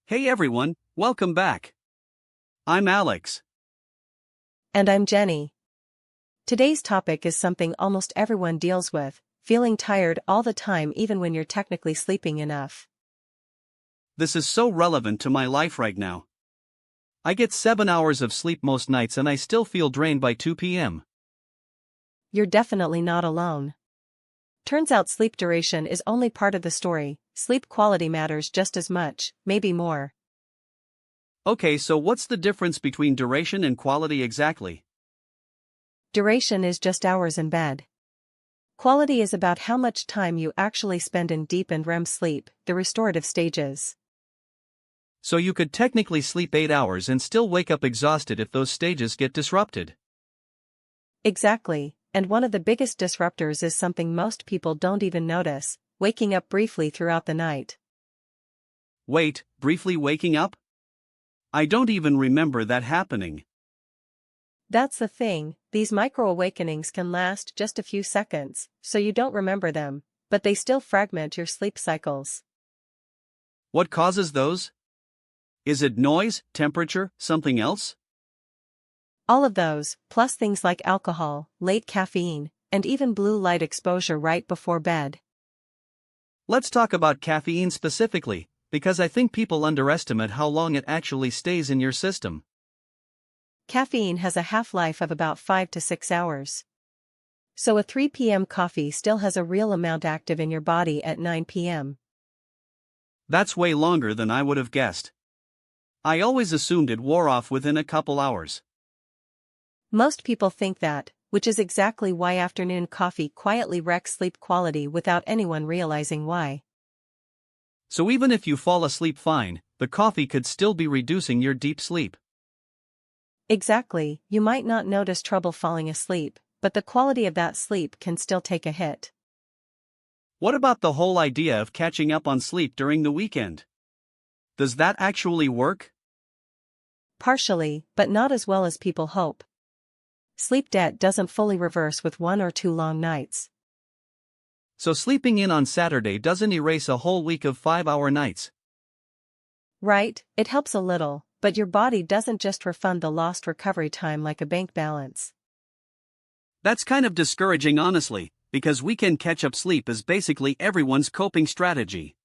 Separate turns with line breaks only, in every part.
Hey everyone, welcome back. I'm Alex.
And I'm Jenny. Today's topic is something almost everyone deals with, feeling tired all the time even when you're technically sleeping enough.
This is so relevant to my life right now. I get 7 hours of sleep most nights and I still feel drained by 2 p.m.
You're definitely not alone. Turns out sleep duration is only part of the story, sleep quality matters just as much, maybe more.
Okay, so what's the difference between duration and quality exactly?
Duration is just hours in bed. Quality is about how much time you actually spend in deep and REM sleep, the restorative stages.
So you could technically sleep 8 hours and still wake up exhausted if those stages get disrupted.
Exactly, and one of the biggest disruptors is something most people don't even notice, waking up briefly throughout the night.
Wait, briefly waking up? I don't even remember that happening.
That's the thing, these micro-awakenings can last just a few seconds, so you don't remember them, but they still fragment your sleep cycles.
What causes those? Is it noise, temperature, something else?
All of those, plus things like alcohol, late caffeine, and even blue light exposure right before bed.
Let's talk about caffeine specifically, because I think people underestimate how long it actually stays in your system.
Caffeine has a half-life of about 5 to 6 hours. So a 3 p.m. coffee still has a real amount active in your body at 9 p.m.
That's way longer than I would have guessed. I always assumed it wore off within a couple hours.
Most people think that, which is exactly why afternoon coffee quietly wrecks sleep quality without anyone realizing why.
So even if you fall asleep fine, the coffee could still be reducing your deep sleep.
Exactly, you might not notice trouble falling asleep, but the quality of that sleep can still take a hit.
What about the whole idea of catching up on sleep during the weekend? Does that actually work?
Partially, but not as well as people hope. Sleep debt doesn't fully reverse with 1 or 2 long nights.
So sleeping in on Saturday doesn't erase a whole week of 5-hour nights.
Right, it helps a little, but your body doesn't just refund the lost recovery time like a bank balance.
That's kind of discouraging honestly, because weekend catch-up sleep is basically everyone's coping strategy.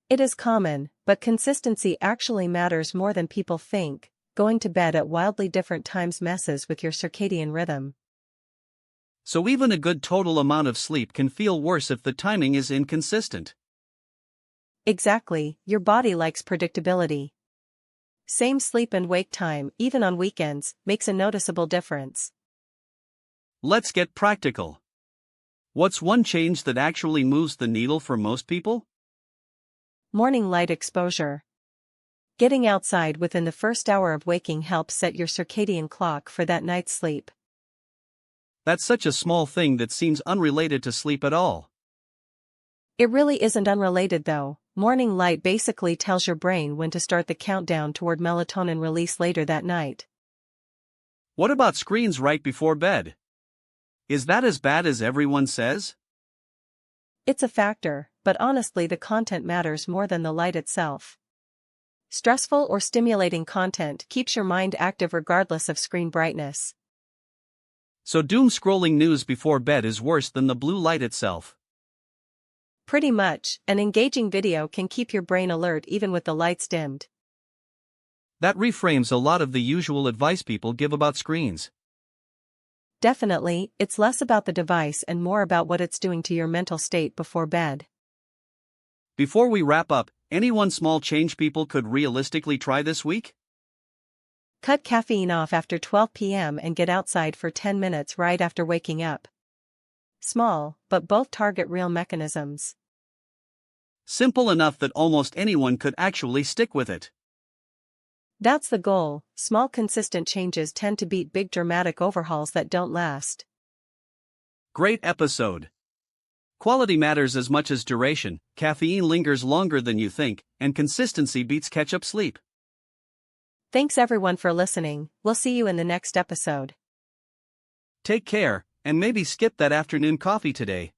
It is common, but consistency actually matters more than people think. Going to bed at wildly different times messes with your circadian rhythm.
So even a good total amount of sleep can feel worse if the timing is inconsistent.
Exactly, your body likes predictability. Same sleep and wake time, even on weekends, makes a noticeable difference.
Let's get practical. What's one change that actually moves the needle for most people?
Morning light exposure. Getting outside within the first hour of waking helps set your circadian clock for that night's sleep.
That's such a small thing that seems unrelated to sleep at all.
It really isn't unrelated though. Morning light basically tells your brain when to start the countdown toward melatonin release later that night.
What about screens right before bed? Is that as bad as everyone says?
It's a factor, but honestly the content matters more than the light itself. Stressful or stimulating content keeps your mind active regardless of screen brightness.
So doom scrolling news before bed is worse than the blue light itself.
Pretty much, an engaging video can keep your brain alert even with the lights dimmed.
That reframes a lot of the usual advice people give about screens.
Definitely, it's less about the device and more about what it's doing to your mental state before bed.
Before we wrap up, any one small change people could realistically try this week?
Cut caffeine off after 12 p.m. and get outside for 10 minutes right after waking up. Small, but both target real mechanisms.
Simple enough that almost anyone could actually stick with it.
That's the goal. Small consistent changes tend to beat big dramatic overhauls that don't last.
Great episode. Quality matters as much as duration, caffeine lingers longer than you think, and consistency beats catch-up sleep.
Thanks everyone for listening, we'll see you in the next episode.
Take care, and maybe skip that afternoon coffee today.